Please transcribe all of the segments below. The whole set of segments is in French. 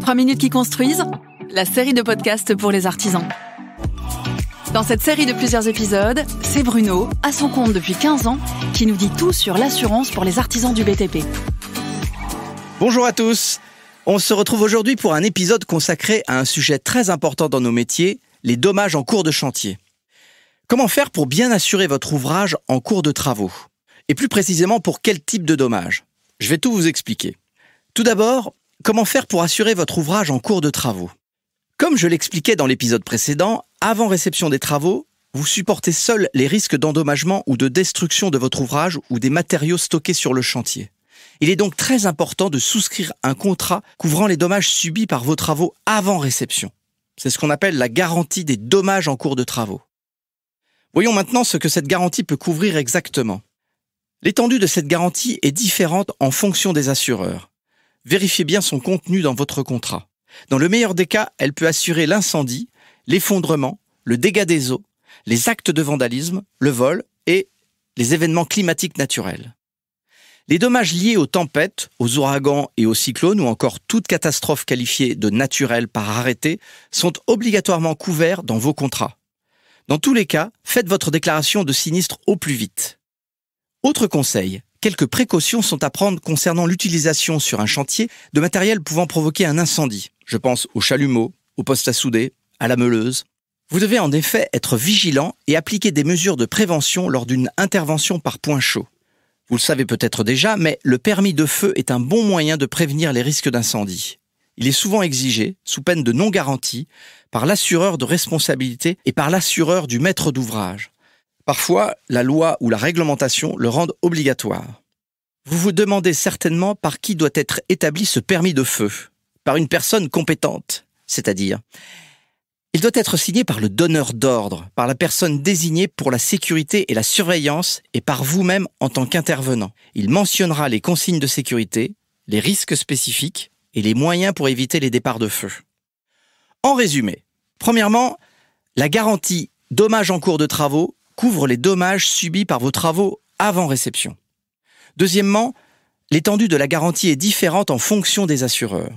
3 minutes qui construisent, la série de podcasts pour les artisans. Dans cette série de plusieurs épisodes, c'est Bruno, à son compte depuis 15 ans, qui nous dit tout sur l'assurance pour les artisans du BTP. Bonjour à tous. On se retrouve aujourd'hui pour un épisode consacré à un sujet très important dans nos métiers, les dommages en cours de chantier. Comment faire pour bien assurer votre ouvrage en cours de travaux? Et plus précisément, pour quel type de dommages? Je vais tout vous expliquer. Tout d'abord, comment faire pour assurer votre ouvrage en cours de travaux? Comme je l'expliquais dans l'épisode précédent, avant réception des travaux, vous supportez seul les risques d'endommagement ou de destruction de votre ouvrage ou des matériaux stockés sur le chantier. Il est donc très important de souscrire un contrat couvrant les dommages subis par vos travaux avant réception. C'est ce qu'on appelle la garantie des dommages en cours de travaux. Voyons maintenant ce que cette garantie peut couvrir exactement. L'étendue de cette garantie est différente en fonction des assureurs. Vérifiez bien son contenu dans votre contrat. Dans le meilleur des cas, elle peut assurer l'incendie, l'effondrement, le dégât des eaux, les actes de vandalisme, le vol et les événements climatiques naturels. Les dommages liés aux tempêtes, aux ouragans et aux cyclones ou encore toute catastrophe qualifiée de naturelle par arrêté sont obligatoirement couverts dans vos contrats. Dans tous les cas, faites votre déclaration de sinistre au plus vite. Autre conseil, quelques précautions sont à prendre concernant l'utilisation sur un chantier de matériel pouvant provoquer un incendie. Je pense au chalumeau, au poste à souder, à la meuleuse. Vous devez en effet être vigilant et appliquer des mesures de prévention lors d'une intervention par point chaud. Vous le savez peut-être déjà, mais le permis de feu est un bon moyen de prévenir les risques d'incendie. Il est souvent exigé, sous peine de non-garantie, par l'assureur de responsabilité et par l'assureur du maître d'ouvrage. Parfois, la loi ou la réglementation le rendent obligatoire. Vous vous demandez certainement par qui doit être établi ce permis de feu. Par une personne compétente, c'est-à-dire, il doit être signé par le donneur d'ordre, par la personne désignée pour la sécurité et la surveillance et par vous-même en tant qu'intervenant. Il mentionnera les consignes de sécurité, les risques spécifiques et les moyens pour éviter les départs de feu. En résumé, premièrement, la garantie dommages en cours de travaux couvre les dommages subis par vos travaux avant réception. Deuxièmement, l'étendue de la garantie est différente en fonction des assureurs.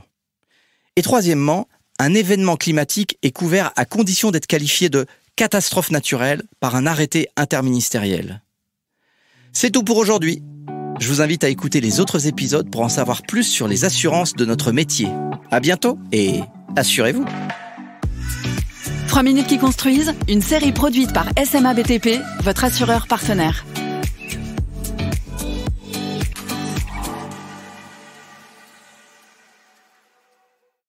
Et troisièmement, un événement climatique est couvert à condition d'être qualifié de catastrophe naturelle par un arrêté interministériel. C'est tout pour aujourd'hui. Je vous invite à écouter les autres épisodes pour en savoir plus sur les assurances de notre métier. À bientôt et assurez-vous. 3 minutes qui construisent, une série produite par SMA BTP, votre assureur partenaire.